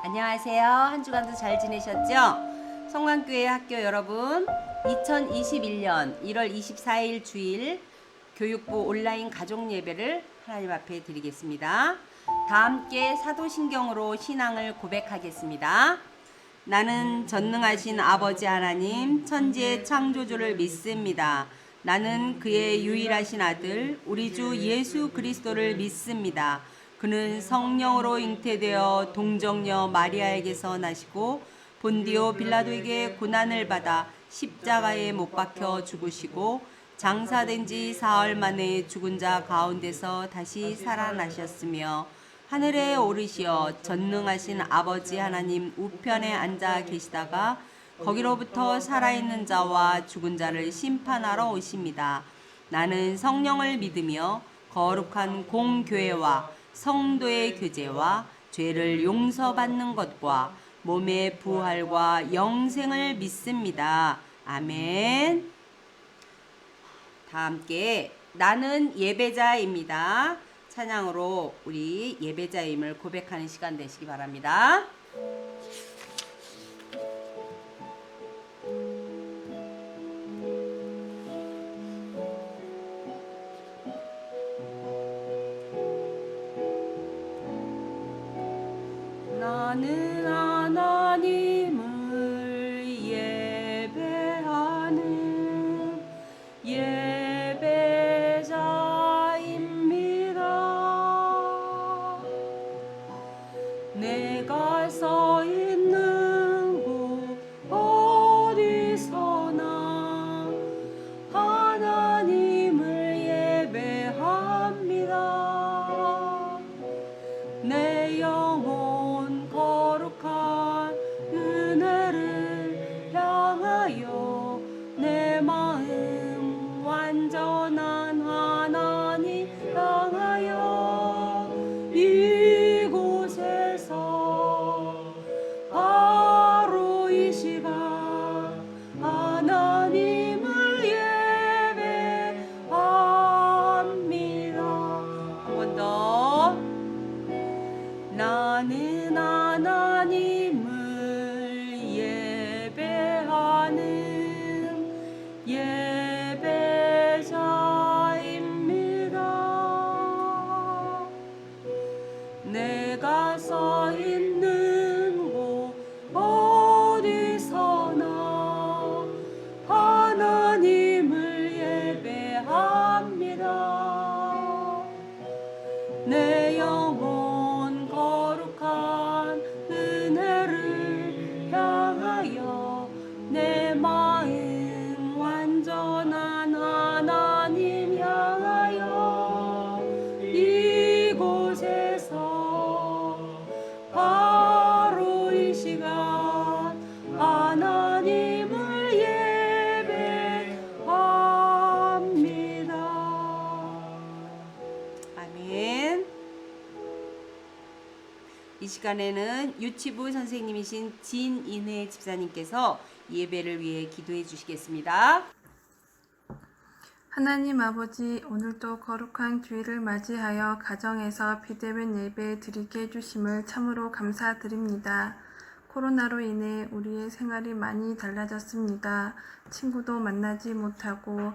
안녕하세요. 한 주간도 잘 지내셨죠? 성광교회 학교 여러분, 2021년 1월 24일 주일 교육부 온라인 가족 예배를 하나님 앞에 드리겠습니다. 다 함께 사도신경으로 신앙을 고백하겠습니다. 나는 전능하신 아버지 하나님 천지의 창조주를 믿습니다. 나는 그의 유일하신 아들 우리 주 예수 그리스도를 믿습니다. 그는 성령으로 잉태되어 동정녀 마리아에게서 나시고 본디오 빌라도에게 고난을 받아 십자가에 못 박혀 죽으시고 장사된 지 사흘 만에 죽은 자 가운데서 다시 살아나셨으며 하늘에 오르시어 전능하신 아버지 하나님 우편에 앉아 계시다가 거기로부터 살아있는 자와 죽은 자를 심판하러 오십니다. 나는 성령을 믿으며 거룩한 공교회와 성도의 교제와 죄를 용서받는 것과 몸의 부활과 영생을 믿습니다. 아멘. 다 함께 나는 예배자입니다. 찬양으로 우리 예배자임을 고백하는 시간 되시기 바랍니다. 나는 하나님을 예배하는 예배자입니다. 내가 서 있는 곳 어디서나 하나님을 예배합니다. 내 영혼 거룩한 은혜를 향하여 내 마음 완전한 하나님 향하여 이곳에서 바로 이 시간 하나님을 예배합니다. 한 번 더. 나는 하나님을 예배하는 예배자입니다. 내가 서 있는 곳 어디서나 하나님을 예배합니다. 내 영혼 거룩한 은혜를 향하여 내 마음 완전한 하나님 향하여 이곳에서 바로 이 시간 하나님을 예배합니다. 아멘. 이 시간에는 유치부 선생님이신 진인혜 집사님께서 예배를 위해 기도해 주시겠습니다. 하나님 아버지, 오늘도 거룩한 주일을 맞이하여 가정에서 비대면 예배 드리게 해주심을 참으로 감사드립니다. 코로나로 인해 우리의 생활이 많이 달라졌습니다. 친구도 만나지 못하고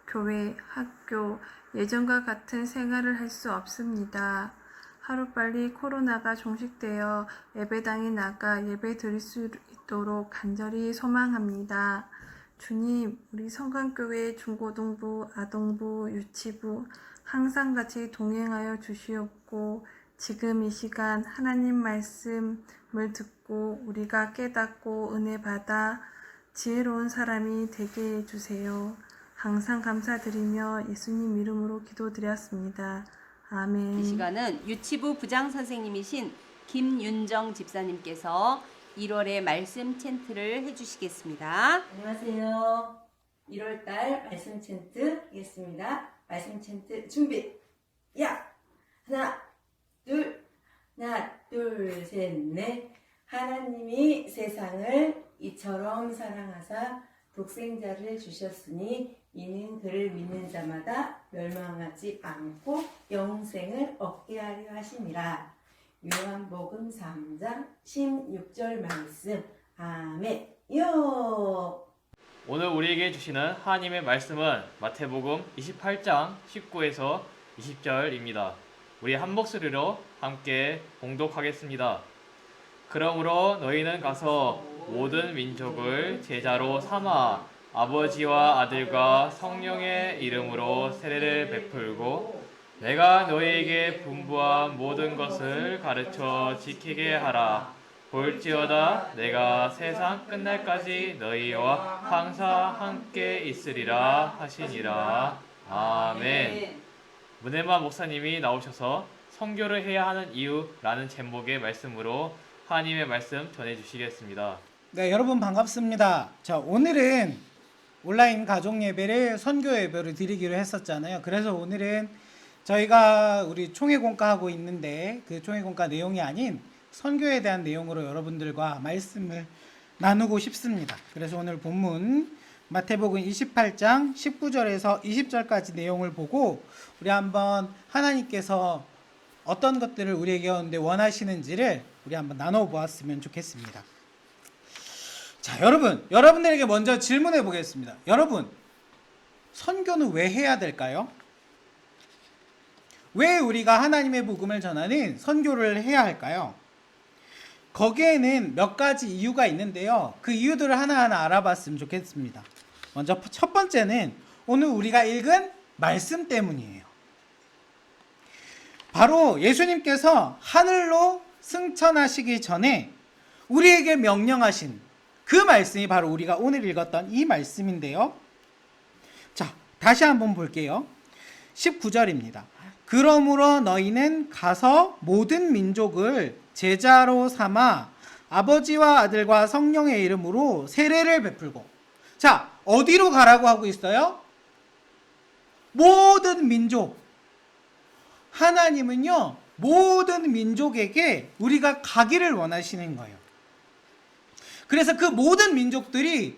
교회, 학교, 예전과 같은 생활을 할 수 없습니다. 하루빨리 코로나가 종식되어 예배당에 나가 예배 드릴 수 있도록 간절히 소망합니다. 주님, 우리 성광교회 중고등부, 아동부, 유치부 항상 같이 동행하여 주시옵고 지금 이 시간 하나님 말씀을 듣고 우리가 깨닫고 은혜 받아 지혜로운 사람이 되게 해주세요. 항상 감사드리며 예수님 이름으로 기도드렸습니다. 아멘. 이 시간은 유치부 부장 선생님이신 김윤정 집사님께서 1월의 말씀 챈트를 해주시겠습니다. 안녕하세요. 1월달 말씀 챈트 하겠습니다. 말씀 챈트 준비. 야! 하나, 둘, 셋, 넷. 하나님이 세상을 이처럼 사랑하사 독생자를 주셨으니 이는 그를 믿는 자마다 멸망하지 않고 영생을 얻게 하려 하심이라. 요한복음 3장 16절 말씀. 아멘요. 오늘 우리에게 주시는 하나님의 말씀은 마태복음 28장 19에서 20절입니다. 우리 한 목소리로 함께 봉독하겠습니다. 그러므로 너희는 가서 모든 민족을 제자로 삼아 아버지와 아들과 성령의 이름으로 세례를 베풀고 내가 너희에게 분부한 모든 것을 가르쳐 지키게 하라. 볼지어다 내가 세상 끝날까지 너희와 항상 함께 있으리라 하시니라. 아멘. 문혜만 목사님이 나오셔서 선교를 해야 하는 이유라는 제목의 말씀으로 하나님의 말씀 전해주시겠습니다. 네, 여러분 반갑습니다. 자, 오늘은 온라인 가족 예배를 선교 예배로 드리기로 했었잖아요. 그래서 오늘은 저희가 우리 총회공과 하고 있는데 그 총회공과 내용이 아닌 선교에 대한 내용으로 여러분들과 말씀을 나누고 싶습니다. 그래서 오늘 본문 마태복음 28장 19절에서 20절까지 내용을 보고 우리 한번 하나님께서 어떤 것들을 우리에게 원하시는지를 우리 한번 나눠 보았으면 좋겠습니다. 자, 여러분들에게 먼저 질문해 보겠습니다. 여러분, 선교는 왜 해야 될까요? 왜 우리가 하나님의 복음을 전하는 선교를 해야 할까요? 거기에는 몇 가지 이유가 있는데요. 그 이유들을 하나하나 알아봤으면 좋겠습니다. 먼저 첫 번째는 오늘 우리가 읽은 말씀 때문이에요. 바로 예수님께서 하늘로 승천하시기 전에 우리에게 명령하신 그 말씀이 바로 우리가 오늘 읽었던 이 말씀인데요. 자, 다시 한번 볼게요. 19절입니다. 그러므로 너희는 가서 모든 민족을 제자로 삼아 아버지와 아들과 성령의 이름으로 세례를 베풀고. 자, 어디로 가라고 하고 있어요? 모든 민족. 하나님은요, 모든 민족에게 우리가 가기를 원하시는 거예요. 그래서 그 모든 민족들이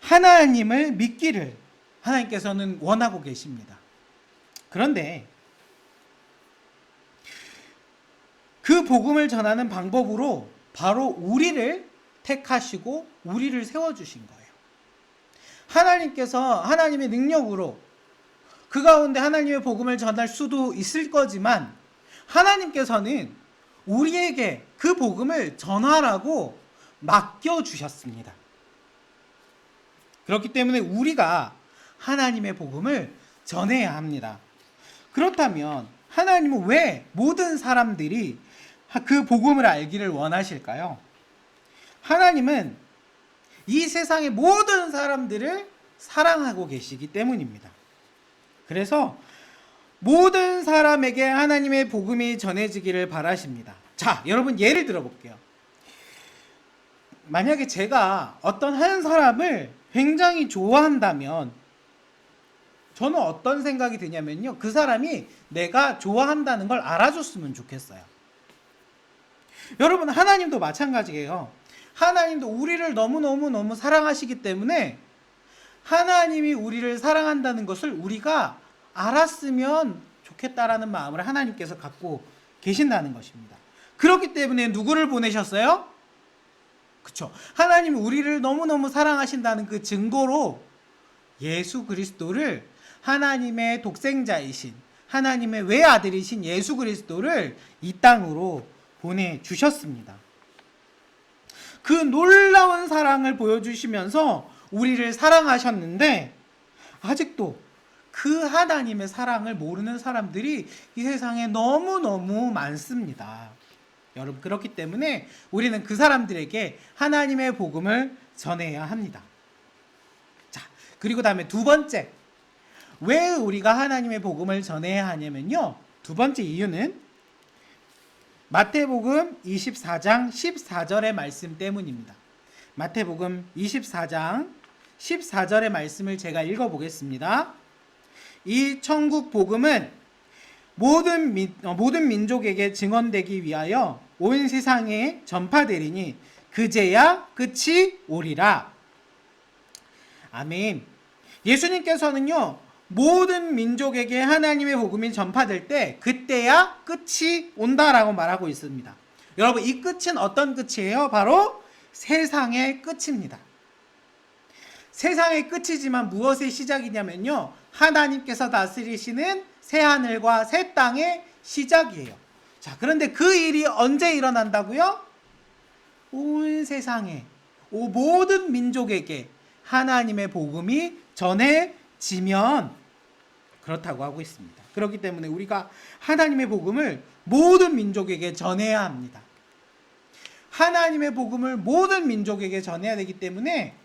하나님을 믿기를 하나님께서는 원하고 계십니다. 그런데 그 복음을 전하는 방법으로 바로 우리를 택하시고 우리를 세워주신 거예요. 하나님께서 하나님의 능력으로 그 가운데 하나님의 복음을 전할 수도 있을 거지만 하나님께서는 우리에게 그 복음을 전하라고 맡겨주셨습니다. 그렇기 때문에 우리가 하나님의 복음을 전해야 합니다. 그렇다면 하나님은 왜 모든 사람들이 그 복음을 알기를 원하실까요? 하나님은 이 세상의 모든 사람들을 사랑하고 계시기 때문입니다. 그래서 모든 사람에게 하나님의 복음이 전해지기를 바라십니다. 자, 여러분 예를 들어 볼게요. 만약에 제가 어떤 한 사람을 굉장히 좋아한다면 저는 어떤 생각이 드냐면요. 그 사람이 내가 좋아한다는 걸 알아줬으면 좋겠어요. 여러분, 하나님도 마찬가지예요. 하나님도 우리를 너무너무 사랑하시기 때문에 하나님이 우리를 사랑한다는 것을 우리가 알았으면 좋겠다라는 마음을 하나님께서 갖고 계신다는 것입니다. 그렇기 때문에 누구를 보내셨어요? 그렇죠. 하나님이 우리를 너무너무 사랑하신다는 그 증거로 예수 그리스도를, 하나님의 독생자이신 하나님의 외아들이신 예수 그리스도를 이 땅으로 보내주셨습니다. 그 놀라운 사랑을 보여주시면서 우리를 사랑하셨는데 아직도 그 하나님의 사랑을 모르는 사람들이 이 세상에 너무너무 많습니다. 여러분, 그렇기 때문에 우리는 그 사람들에게 하나님의 복음을 전해야 합니다. 자, 그리고 다음에 두 번째, 왜 우리가 하나님의 복음을 전해야 하냐면요, 두 번째 이유는 마태복음 24장 14절의 말씀 때문입니다. 마태복음 24장 14절의 말씀을 제가 읽어보겠습니다. 이 천국 복음은 모든 민족에게 증언되기 위하여 온 세상에 전파되리니 그제야 끝이 오리라. 아멘. 예수님께서는요, 모든 민족에게 하나님의 복음이 전파될 때 그때야 끝이 온다라고 말하고 있습니다. 여러분, 이 끝은 어떤 끝이에요? 바로 세상의 끝입니다. 세상의 끝이지만 무엇의 시작이냐면요, 하나님께서 다스리시는 새하늘과 새 땅의 시작이에요. 자, 그런데 그 일이 언제 일어난다고요? 온 세상에, 모든 민족에게 하나님의 복음이 전해지면 그렇다고 하고 있습니다. 그렇기 때문에 우리가 하나님의 복음을 모든 민족에게 전해야 합니다. 하나님의 복음을 모든 민족에게 전해야 되기 때문에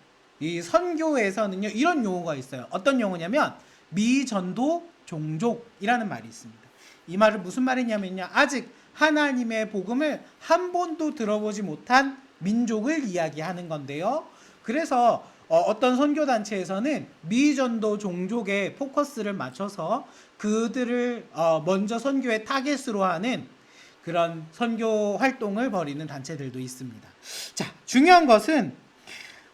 이 선교에서는요, 이런 용어가 있어요. 어떤 용어냐면 미전도 종족이라는 말이 있습니다. 이 말은 무슨 말이냐면요, 아직 하나님의 복음을 한 번도 들어보지 못한 민족을 이야기하는 건데요. 그래서 어떤 선교단체에서는 미전도 종족에 포커스를 맞춰서 그들을 먼저 선교의 타겟으로 하는 그런 선교 활동을 벌이는 단체들도 있습니다. 자, 중요한 것은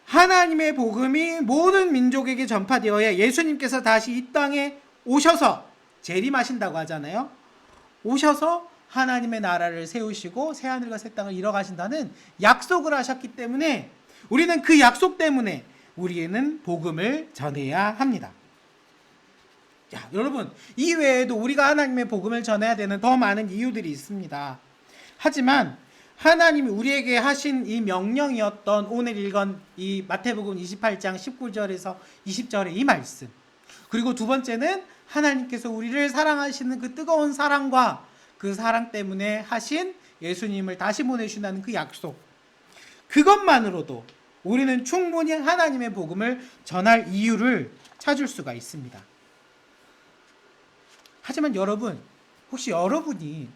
하나님의 복음이 모든 민족에게 전파되어야 예수님께서 다시 이 땅에 오셔서 재림하신다고 하잖아요. 오셔서 하나님의 나라를 세우시고 새하늘과 새 땅을 이뤄 가신다는 약속을 하셨기 때문에 우리는 그 약속 때문에 우리는 복음을 전해야 합니다. 야, 여러분, 이 외에도 우리가 하나님의 복음을 전해야 되는 더 많은 이유들이 있습니다. 하지만 하나님이 우리에게 하신 이 명령이었던 오늘 읽은 이 마태복음 28장 19절에서 20절의 이 말씀, 그리고 두 번째는 하나님께서 우리를 사랑하시는 그 뜨거운 사랑과 그 사랑 때문에 하신 예수님을 다시 보내주신다는 그 약속, 그것만으로도 우리는 충분히 하나님의 복음을 전할 이유를 찾을 수가 있습니다. 하지만 여러분, 혹시 여러분이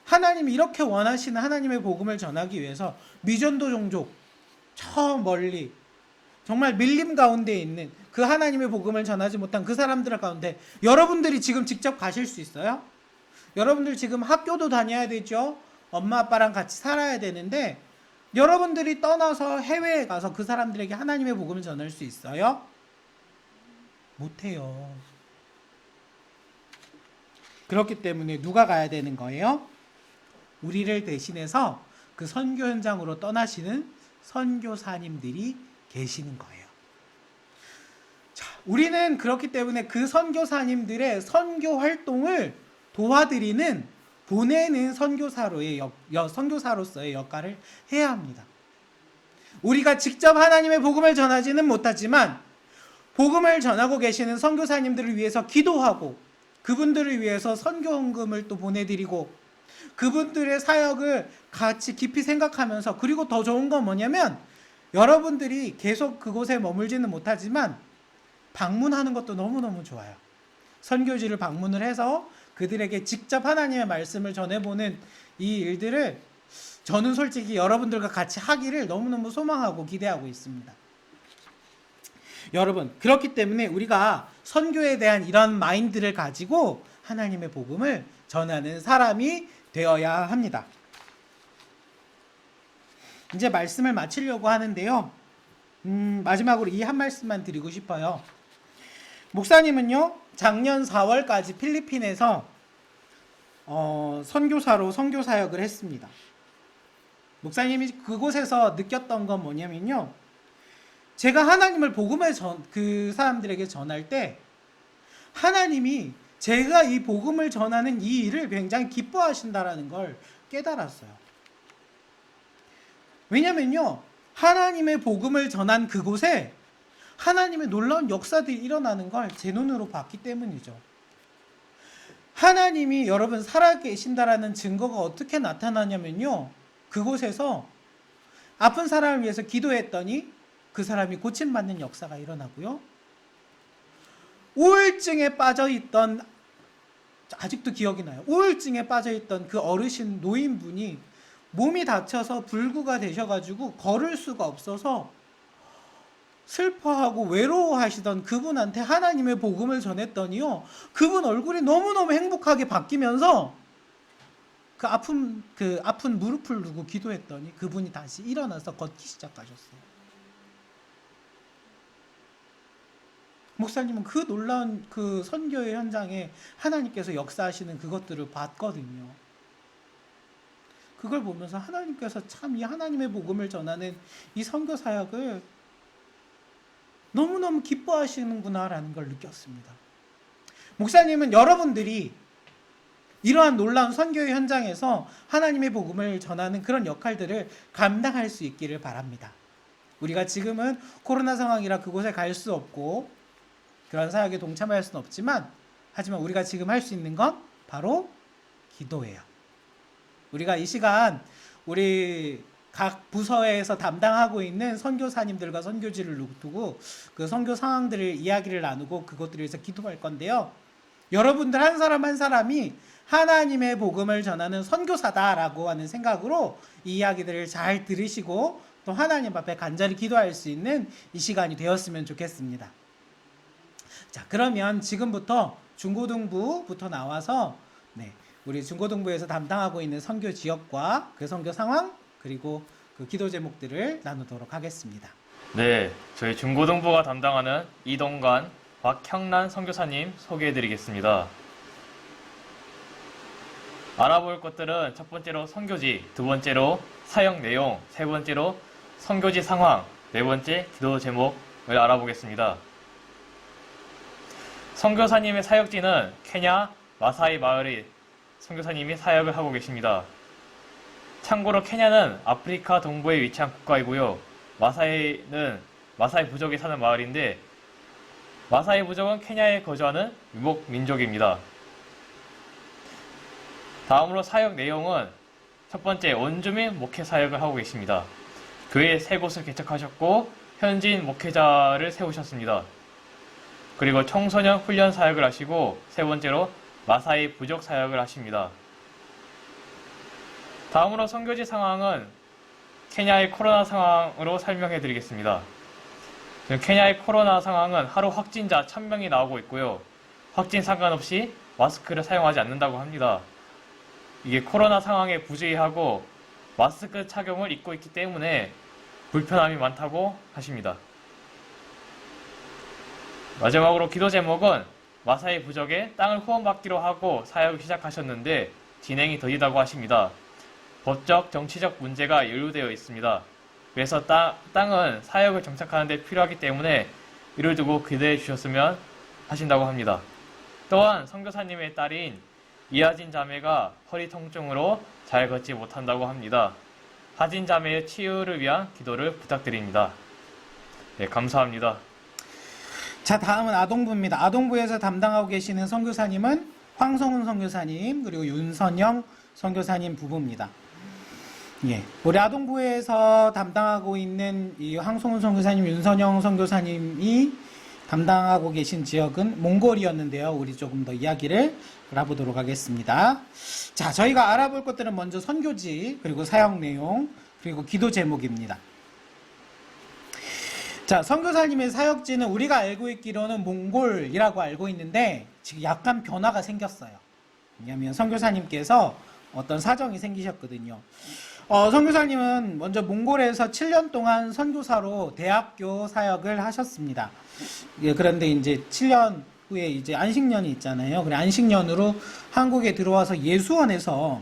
하나님이 이렇게 원하시는 하나님의 복음을 전하기 위해서 미전도 종족 저 멀리 정말 밀림 가운데 있는 그 하나님의 복음을 전하지 못한 그 사람들 가운데 여러분들이 지금 직접 가실 수 있어요? 여러분들 지금 학교도 다녀야 되죠? 엄마 아빠랑 같이 살아야 되는데 여러분들이 떠나서 해외에 가서 그 사람들에게 하나님의 복음을 전할 수 있어요? 못해요. 그렇기 때문에 누가 가야 되는 거예요? 우리를 대신해서 그 선교 현장으로 떠나시는 선교사님들이 계시는 거예요. 자, 우리는 그렇기 때문에 그 선교사님들의 선교 활동을 도와드리는, 보내는 선교사로서의 역할을 해야 합니다. 우리가 직접 하나님의 복음을 전하지는 못하지만 복음을 전하고 계시는 선교사님들을 위해서 기도하고 그분들을 위해서 선교헌금을 또 보내드리고 그분들의 사역을 같이 깊이 생각하면서, 그리고 더 좋은 건 뭐냐면 여러분들이 계속 그곳에 머물지는 못하지만 방문하는 것도 너무너무 좋아요. 선교지를 방문을 해서 그들에게 직접 하나님의 말씀을 전해보는 이 일들을 저는 솔직히 여러분들과 같이 하기를 너무너무 소망하고 기대하고 있습니다. 여러분, 그렇기 때문에 우리가 선교에 대한 이런 마인드를 가지고 하나님의 복음을 전하는 사람이 되어야 합니다. 이제 말씀을 마치려고 하는데요. 마지막으로 이 한 말씀만 드리고 싶어요. 목사님은요, 작년 4월까지 필리핀에서 선교사로 선교 사역을 했습니다. 목사님이 그곳에서 느꼈던 건 뭐냐면요, 제가 하나님을 복음을 그 사람들에게 전할 때 하나님이 제가 이 복음을 전하는 이 일을 굉장히 기뻐하신다라는 걸 깨달았어요. 왜냐면요, 하나님의 복음을 전한 그곳에 하나님의 놀라운 역사들이 일어나는 걸 제 눈으로 봤기 때문이죠. 하나님이 여러분 살아계신다라는 증거가 어떻게 나타나냐면요, 그곳에서 아픈 사람을 위해서 기도했더니 그 사람이 고침받는 역사가 일어나고요, 우울증에 빠져있던, 아직도 기억이 나요, 우울증에 빠져있던 그 어르신 노인분이 몸이 다쳐서 불구가 되셔가지고 걸을 수가 없어서 슬퍼하고 외로워하시던 그분한테 하나님의 복음을 전했더니요, 그분 얼굴이 너무너무 행복하게 바뀌면서 그 아픈 무릎을 두고 기도했더니 그분이 다시 일어나서 걷기 시작하셨어요. 목사님은 그 놀라운 그 선교의 현장에 하나님께서 역사하시는 그것들을 봤거든요. 그걸 보면서 하나님께서 참 이 하나님의 복음을 전하는 이 선교 사역을 너무너무 기뻐하시는구나라는 걸 느꼈습니다. 목사님은 여러분들이 이러한 놀라운 선교의 현장에서 하나님의 복음을 전하는 그런 역할들을 감당할 수 있기를 바랍니다. 우리가 지금은 코로나 상황이라 그곳에 갈 수 없고 그런 사역에 동참할 수는 없지만, 하지만 우리가 지금 할 수 있는 건 바로 기도예요. 우리가 이 시간 우리 각 부서에서 담당하고 있는 선교사님들과 선교지를 두고 그 선교 상황들을 이야기를 나누고 그것들을 위해서 기도할 건데요. 여러분들 한 사람 한 사람이 하나님의 복음을 전하는 선교사다라고 하는 생각으로 이 이야기들을 잘 들으시고 또 하나님 앞에 간절히 기도할 수 있는 이 시간이 되었으면 좋겠습니다. 자, 그러면 지금부터 중고등부부터 나와서 우리 중고등부에서 담당하고 있는 선교 지역과 그 선교 상황 그리고 그 기도 제목들을 나누도록 하겠습니다. 네, 저희 중고등부가 담당하는 이동관, 박형란 선교사님 소개해드리겠습니다. 알아볼 것들은 첫 번째로 선교지, 두 번째로 사역 내용, 세 번째로 선교지 상황, 네 번째 기도 제목을 알아보겠습니다. 선교사님의 사역지는 케냐 마사이 마을에 선교사님이 사역을 하고 계십니다. 참고로 케냐는 아프리카 동부에 위치한 국가이고요. 마사이는 마사이 부족이 사는 마을인데, 마사이 부족은 케냐에 거주하는 유목 민족입니다. 다음으로 사역 내용은 첫 번째, 원주민 목회 사역을 하고 계십니다. 교회 3곳을 개척하셨고 현지인 목회자를 세우셨습니다. 그리고 청소년 훈련 사역을 하시고, 세 번째로 마사이 부족 사역을 하십니다. 다음으로 선교지 상황은 케냐의 코로나 상황으로 설명해 드리겠습니다. 지금 케냐의 코로나 상황은 하루 확진자 1000명이 나오고 있고요. 확진 상관없이 마스크를 사용하지 않는다고 합니다. 이게 코로나 상황에 부주의하고 마스크 착용을 잊고 있기 때문에 불편함이 많다고 하십니다. 마지막으로 기도 제목은 마사이 부족에 땅을 후원받기로 하고 사역을 시작하셨는데 진행이 더디다고 하십니다. 법적, 정치적 문제가 연루되어 있습니다. 그래서 땅은 사역을 정착하는 데 필요하기 때문에 이를 두고 기대해 주셨으면 하신다고 합니다. 또한 선교사님의 딸인 이하진 자매가 허리 통증으로 잘 걷지 못한다고 합니다. 하진 자매의 치유를 위한 기도를 부탁드립니다. 네, 감사합니다. 자, 다음은 아동부입니다. 아동부에서 담당하고 계시는 선교사님은 황성훈 선교사님 그리고 윤선영 선교사님 부부입니다. 예, 우리 아동부에서 담당하고 있는 이 황성훈 선교사님, 윤선영 선교사님이 담당하고 계신 지역은 몽골이었는데요. 우리 조금 더 이야기를 알아보도록 하겠습니다. 자, 저희가 알아볼 것들은 먼저 선교지, 그리고 사역 내용, 그리고 기도 제목입니다. 자, 선교사님의 사역지는 우리가 알고 있기로는 몽골이라고 알고 있는데 지금 약간 변화가 생겼어요. 왜냐하면 선교사님께서 어떤 사정이 생기셨거든요. 선교사님은 먼저 몽골에서 7년 동안 선교사로 대학교 사역을 하셨습니다. 예, 그런데 이제 7년 후에 이제 안식년이 있잖아요. 그래, 안식년으로 한국에 들어와서 예수원에서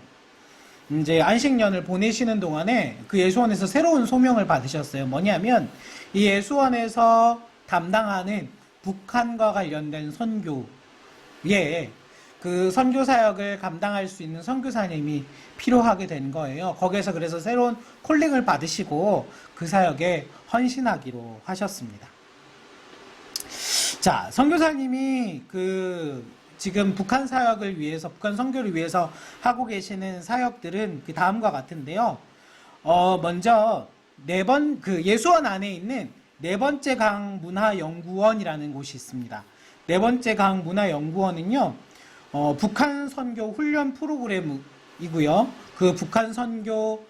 이제 안식년을 보내시는 동안에 그 예수원에서 새로운 소명을 받으셨어요. 뭐냐면 이 예수원에서 담당하는 북한과 관련된 선교에 그 선교 사역을 감당할 수 있는 선교사님이 필요하게 된 거예요. 거기에서 그래서 새로운 콜링을 받으시고 그 사역에 헌신하기로 하셨습니다. 자, 선교사님이 지금 북한 사역을 위해서, 북한 선교를 위해서 하고 계시는 사역들은 그 다음과 같은데요. 먼저 예수원 안에 있는 네 번째 강 문화연구원이라는 곳이 있습니다. 네 번째 강 문화연구원은요, 북한 선교 훈련 프로그램이고요. 그 북한 선교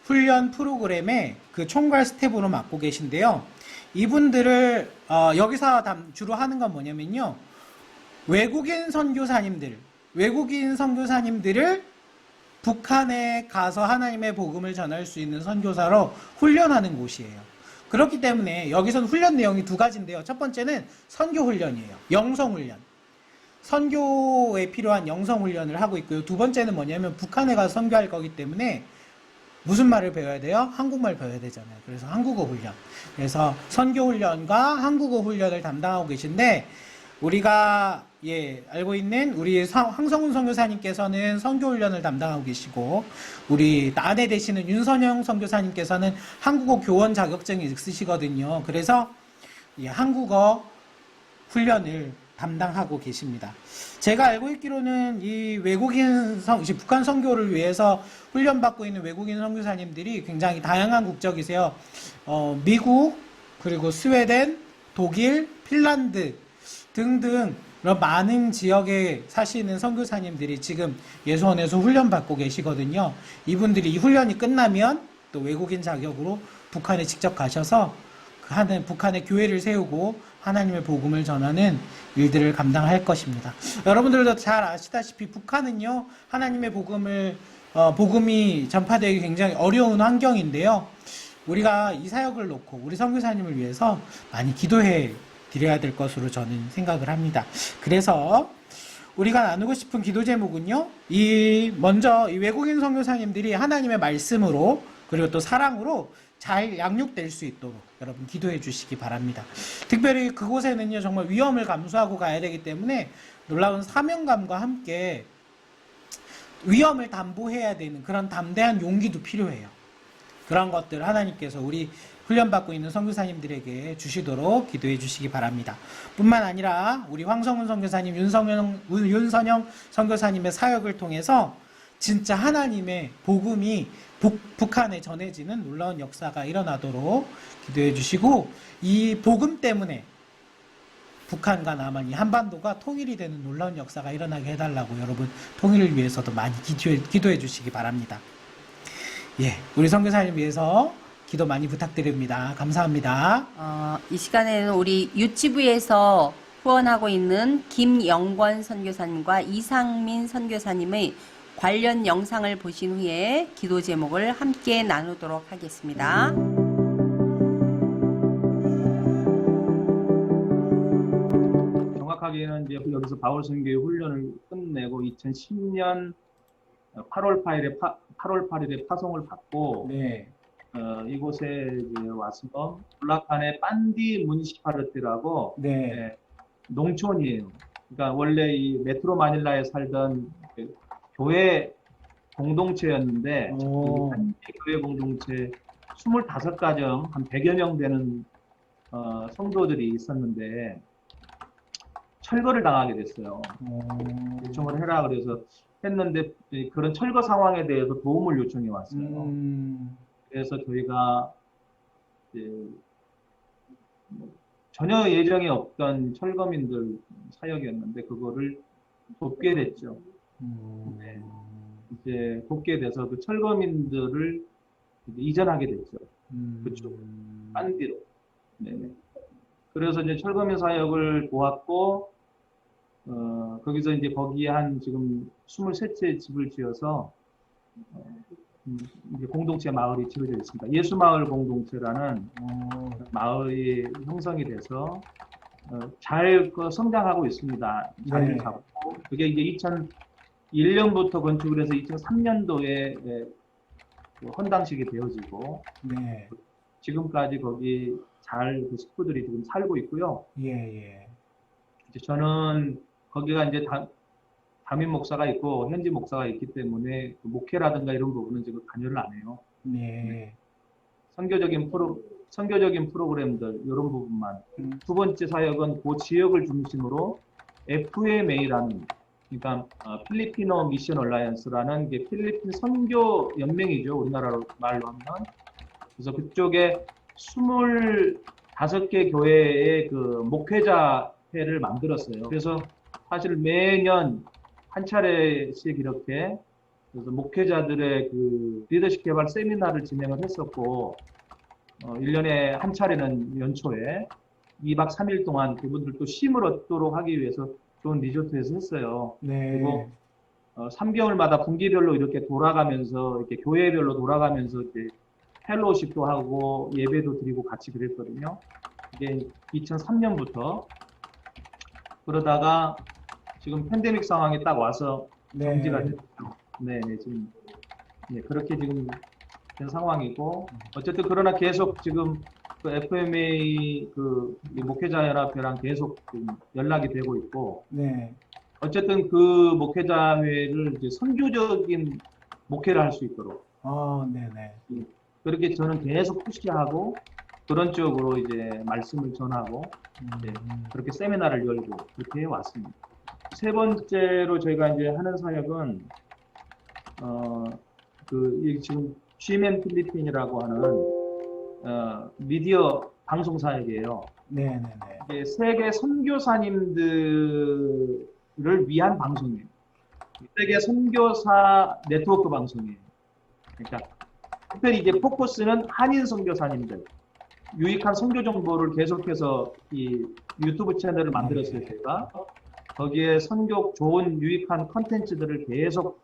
훈련 프로그램의 그 총괄 스텝으로 맡고 계신데요. 이분들을 여기서 주로 하는 건 뭐냐면요, 외국인 선교사님들을 북한에 가서 하나님의 복음을 전할 수 있는 선교사로 훈련하는 곳이에요. 그렇기 때문에 여기서는 훈련 내용이 두 가지인데요. 첫 번째는 선교 훈련이에요. 영성 훈련. 선교에 필요한 영성 훈련을 하고 있고요. 두 번째는 뭐냐면 북한에 가서 선교할 거기 때문에 무슨 말을 배워야 돼요? 한국말 배워야 되잖아요. 그래서 한국어 훈련. 그래서 선교 훈련과 한국어 훈련을 담당하고 계신데 우리가 알고 있는 우리 황성훈 선교사님께서는 선교 훈련을 담당하고 계시고 우리 아내 되시는 윤선영 선교사님께서는 한국어 교원 자격증이 있으시거든요. 그래서 한국어 훈련을 담당하고 계십니다. 제가 알고 있기로는 이 북한 선교를 위해서 훈련받고 있는 외국인 선교사님들이 굉장히 다양한 국적이세요. 미국, 그리고 스웨덴, 독일, 핀란드 등등 많은 지역에 사시는 선교사님들이 지금 예수원에서 훈련받고 계시거든요. 이분들이 이 훈련이 끝나면 또 외국인 자격으로 북한에 직접 가셔서 북한의 교회를 세우고 하나님의 복음을 전하는 일들을 감당할 것입니다. 여러분들도 잘 아시다시피 북한은요, 하나님의 복음이 전파되기 굉장히 어려운 환경인데요. 우리가 이 사역을 놓고 우리 선교사님을 위해서 많이 기도해 드려야 될 것으로 저는 생각을 합니다. 그래서 우리가 나누고 싶은 기도 제목은요, 먼저 이 외국인 선교사님들이 하나님의 말씀으로 그리고 또 사랑으로 잘 양육될 수 있도록 여러분 기도해 주시기 바랍니다. 특별히 그곳에는요, 정말 위험을 감수하고 가야 되기 때문에 놀라운 사명감과 함께 위험을 담보해야 되는 그런 담대한 용기도 필요해요. 그런 것들 하나님께서 우리 훈련받고 있는 선교사님들에게 주시도록 기도해 주시기 바랍니다. 뿐만 아니라 우리 황성훈 선교사님, 윤선영 선교사님의 사역을 통해서 진짜 하나님의 복음이 북한에 전해지는 놀라운 역사가 일어나도록 기도해 주시고, 이 복음 때문에 북한과 남한 이 한반도가 통일이 되는 놀라운 역사가 일어나게 해달라고 여러분 통일을 위해서도 많이 기도해 주시기 바랍니다. 우리 선교사님 위해서 기도 많이 부탁드립니다. 감사합니다. 이 시간에는 우리 유치부에서 후원하고 있는 김영권 선교사님과 이상민 선교사님의 관련 영상을 보신 후에 기도 제목을 함께 나누도록 하겠습니다. 정확하게는 이제 여기서 바울 선교의 훈련을 끝내고 2010년 8월 8일에 파송을 받고 이곳에 이제 와서 불라칸의 판디 문시파르트라고 농촌이에요. 그러니까 원래 이 메트로 마닐라에 살던 교회 공동체였는데 판디 교회 공동체 25가정 한 100여 명 되는 성도들이 있었는데 철거를 당하게 됐어요. 요청을 해라 그래서 했는데 그런 철거 상황에 대해서 도움을 요청해 왔어요. 그래서 저희가 전혀 예정에 없던 철거민들 사역이었는데 그거를 돕게 됐죠. 이제 돕게 돼서 그 철거민들을 이전하게 됐죠. 그쪽 딴 뒤로. 그래서 이제 철거민 사역을 도왔고 거기서 이제 거기에 한 지금 23채 집을 지어서 이제 공동체 마을이 지어져 있습니다. 예수마을 공동체라는 마을이 형성이 돼서 잘 성장하고 있습니다. 자리를 잡고 그게 이제 2001년부터 건축을 해서 2003년도에 헌당식이 되어지고 지금까지 거기 잘 그 식구들이 지금 살고 있고요. 이제 저는 거기가 이제 담임 목사가 있고 현지 목사가 있기 때문에 그 목회라든가 이런 부분은 지금 관여를 안 해요. 선교적인 프로그램들 이런 부분만. 두 번째 사역은 그 지역을 중심으로 FMA라는 그러니까 필리피노 미션 얼라이언스라는 게 필리핀 선교 연맹이죠. 우리나라 말로 하면. 그래서 그쪽에 25개 교회의 그 목회자회를 만들었어요. 그래서 사실 매년 한 차례씩 이렇게 그래서 목회자들의 그 리더십 개발 세미나를 진행을 했었고 1년에 한 차례는 연초에 2박 3일 동안 그분들도 쉼을 얻도록 하기 위해서 좋은 리조트에서 했어요. 그리고 3개월마다 분기별로 이렇게 돌아가면서 이렇게 교회별로 돌아가면서 이렇게 펠로우십도 하고 예배도 드리고 같이 그랬거든요. 이게 2003년부터 그러다가 지금 팬데믹 상황이 딱 와서 정지가 됐죠. 네, 네, 지금 네, 그렇게 지금 된 상황이고 어쨌든 그러나 계속 지금 그 FMA 이 목회자연합회랑 계속 지금 연락이 되고 있고 네. 어쨌든 그 목회자회를 이제 선교적인 목회를 할 수 있도록 네네. 그렇게 저는 계속 푸시하고 그런 쪽으로 이제 말씀을 전하고 네, 그렇게 세미나를 열고 그렇게 해왔습니다. 세 번째로 저희가 이제 하는 사역은 이 지금 GMM 필리핀이라고 하는 미디어 방송 사역이에요. 네네네. 이게 세계 선교사님들을 위한 방송이에요. 세계 선교사 네트워크 방송이에요. 그러니까 특별히 이제 포커스는 한인 선교사님들, 유익한 선교 정보를 계속해서 이 유튜브 채널을 만들었어요. 제가 거기에 선교 좋은 유익한 컨텐츠들을 계속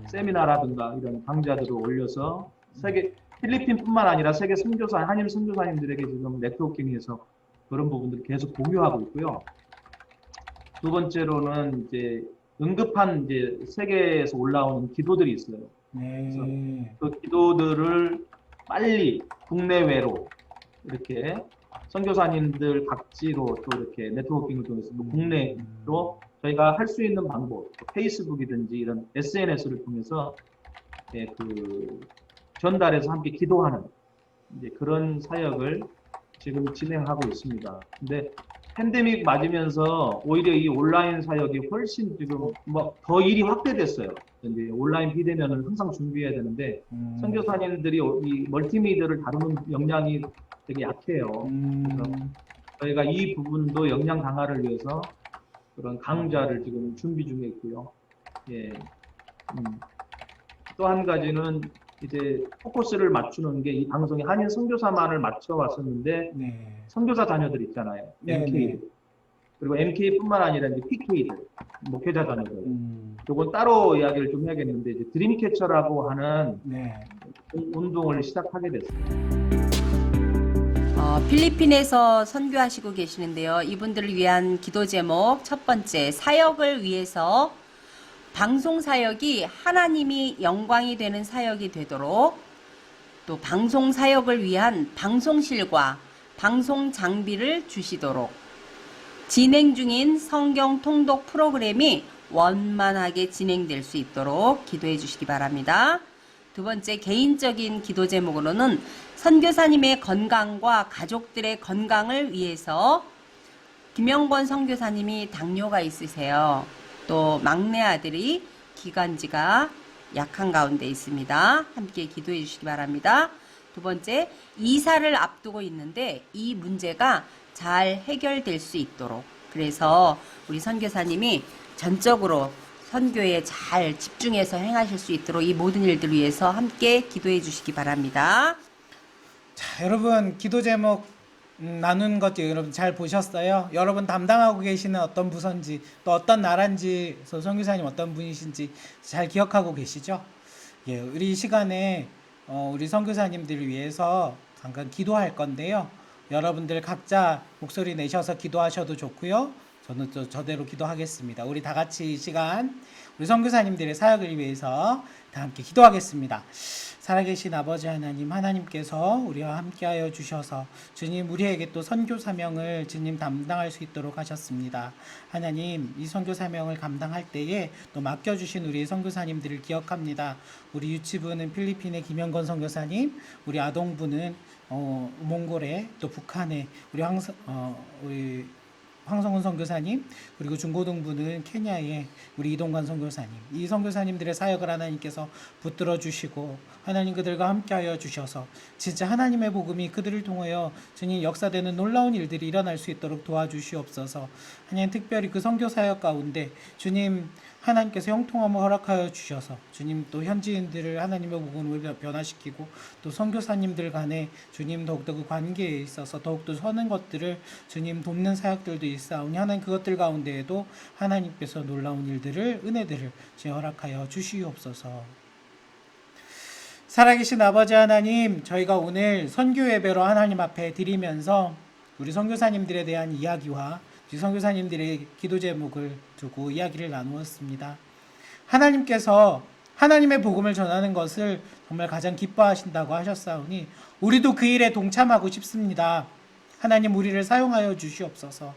세미나라든가 이런 강좌들을 올려서 세계 필리핀뿐만 아니라 세계 선교사 한인 선교사님들에게 지금 네트워킹에서 그런 부분들을 계속 공유하고 있고요. 두 번째로는 이제 응급한 이제 세계에서 올라오는 기도들이 있어요. 네. 그 기도들을 빨리 국내외로 이렇게 선교사님들 각지로 또 이렇게 네트워킹을 통해서 또 국내로 저희가 할 수 있는 방법, 페이스북이든지 이런 SNS를 통해서 예, 전달해서 함께 기도하는 이제 그런 사역을 지금 진행하고 있습니다. 근데 팬데믹 맞으면서 오히려 이 온라인 사역이 훨씬 지금 뭐 더 일이 확대됐어요. 이제 온라인 비대면을 항상 준비해야 되는데 선교사님들이 이 멀티미디어를 다루는 역량이 되게 약해요. 그래서 저희가 이 부분도 역량 강화를 위해서 그런 강좌를 지금 준비 중에 있고요. 예. 또 한 가지는 이제 포커스를 맞추는 게 이 방송이 한인 선교사만을 맞춰 왔었는데 네. 선교사 자녀들 있잖아요. 네, MK들. 그리고 MK뿐만 아니라 이제 PK들, 목회자 자녀들. 요건 따로 이야기를 좀 해야겠는데 이제 드림캐쳐라고 하는 네. 운동을 시작하게 됐습니다. 필리핀에서 선교하시고 계시는데요. 이분들을 위한 기도 제목 첫 번째, 사역을 위해서 방송 사역이 하나님이 영광이 되는 사역이 되도록, 또 방송 사역을 위한 방송실과 방송 장비를 주시도록, 진행 중인 성경 통독 프로그램이 원만하게 진행될 수 있도록 기도해 주시기 바랍니다. 두 번째, 개인적인 기도 제목으로는 선교사님의 건강과 가족들의 건강을 위해서 김영권 선교사님이 당뇨가 있으세요. 또 막내 아들이 기관지가 약한 가운데 있습니다. 함께 기도해 주시기 바랍니다. 두 번째, 이사를 앞두고 있는데 이 문제가 잘 해결될 수 있도록, 그래서 우리 선교사님이 전적으로 선교에 잘 집중해서 행하실 수 있도록 이 모든 일들을 위해서 함께 기도해 주시기 바랍니다. 자, 여러분 기도 제목 나눈 것 여러분 잘 보셨어요? 여러분 담당하고 계시는 어떤 부서인지 또 어떤 나라인지 선교사님 어떤 분이신지 잘 기억하고 계시죠? 예, 우리 이 시간에 우리 선교사님들을 위해서 잠깐 기도할 건데요. 여러분들 각자 목소리 내셔서 기도하셔도 좋고요. 저는 또 저대로 기도하겠습니다. 우리 다 같이 이 시간 우리 선교사님들의 사역을 위해서 다 함께 기도하겠습니다. 살아계신 아버지 하나님, 하나님께서 우리와 함께하여 주셔서 주님 우리에게 또 선교 사명을 주님 담당할 수 있도록 하셨습니다. 하나님, 이 선교 사명을 감당할 때에 또 맡겨주신 우리 선교사님들을 기억합니다. 우리 유치부는 필리핀의 김영건 선교사님, 우리 아동부는 몽골에, 또 북한에 우리 황성훈 선교사님, 그리고 중고등부는 케냐의 우리 이동관 선교사님, 이 선교사님들의 사역을 하나님께서 붙들어 주시고 하나님 그들과 함께하여 주셔서 진짜 하나님의 복음이 그들을 통하여 주님 역사되는 놀라운 일들이 일어날 수 있도록 도와주시옵소서. 하나님 특별히 그 선교 사역 가운데 주님 하나님께서 형통함을 허락하여 주셔서 주님 또 현지인들을 하나님의 복음으로 변화시키고 또 선교사님들 간에 주님 더욱더 그 관계에 있어서 더욱더 서는 것들을 주님 돕는 사역들도 있사오니 하나님 그것들 가운데에도 하나님께서 놀라운 일들을 은혜들을 허락하여 주시옵소서. 살아계신 아버지 하나님, 저희가 오늘 선교 예배로 하나님 앞에 드리면서 우리 선교사님들에 대한 이야기와 우리 선교사님들의 기도 제목을 두고 이야기를 나누었습니다. 하나님께서 하나님의 복음을 전하는 것을 정말 가장 기뻐하신다고 하셨사오니 우리도 그 일에 동참하고 싶습니다. 하나님, 우리를 사용하여 주시옵소서.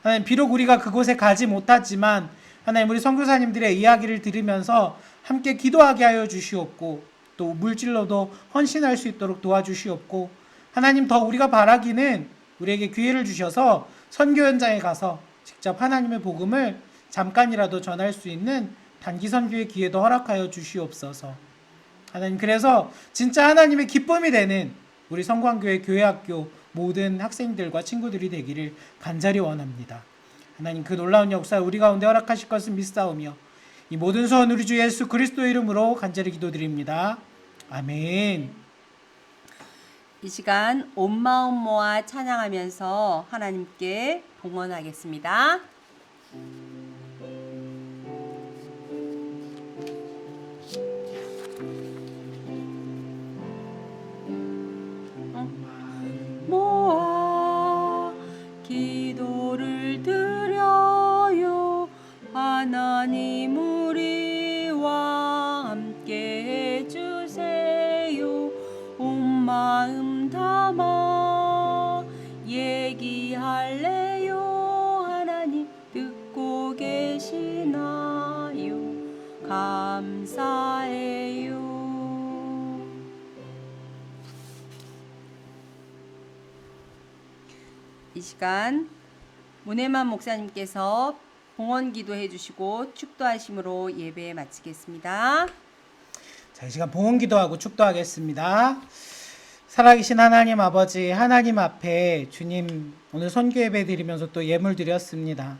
하나님, 비록 우리가 그곳에 가지 못하지만 하나님, 우리 선교사님들의 이야기를 들으면서 함께 기도하게 하여 주시옵고 또 물질로도 헌신할 수 있도록 도와주시옵고, 하나님, 더 우리가 바라기는 우리에게 기회를 주셔서 선교 현장에 가서 직접 하나님의 복음을 잠깐이라도 전할 수 있는 단기 선교의 기회도 허락하여 주시옵소서. 하나님, 그래서 진짜 하나님의 기쁨이 되는 우리 성광교회 교회학교 모든 학생들과 친구들이 되기를 간절히 원합니다. 하나님, 그 놀라운 역사 우리 가운데 허락하실 것을 믿사오며 이 모든 소원 우리 주 예수 그리스도의 이름으로 간절히 기도드립니다. 아멘. 이 시간 온 마음 모아 찬양하면서 하나님께 봉헌하겠습니다. 모아 기도를 드려요. 하나님 우리와 함께 해주세요. 온 마음 담아 얘기할래요. 하나님 듣고 계시나요? 감사해요. 이 시간 문혜만 목사님께서 봉헌 기도해 주시고 축도하심으로 예배 마치겠습니다. 자, 이 시간 봉헌 기도하고 축도하겠습니다. 살아계신 하나님 아버지, 하나님 앞에 주님 오늘 선교 예배 드리면서 또 예물 드렸습니다.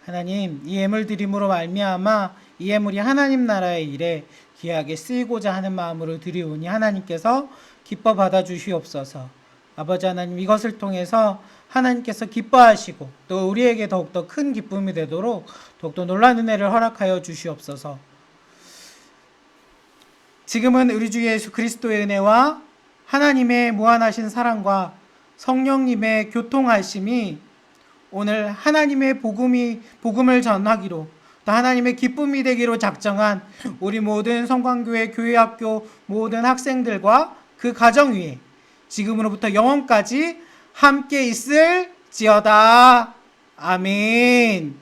하나님, 이 예물 드림으로 말미암아 이 예물이 하나님 나라의 일에 귀하게 쓰이고자 하는 마음으로 드리오니 하나님께서 기뻐 받아 주시옵소서. 아버지 하나님, 이것을 통해서 하나님께서 기뻐하시고 또 우리에게 더욱더 큰 기쁨이 되도록 더욱더 놀라운 은혜를 허락하여 주시옵소서. 지금은 우리 주 예수 그리스도의 은혜와 하나님의 무한하신 사랑과 성령님의 교통하심이 오늘 하나님의 복음을 전하기로 또 하나님의 기쁨이 되기로 작정한 우리 모든 성광교회 교회학교 모든 학생들과 그 가정 위에 지금으로부터 영원까지 함께 있을지어다. 아멘.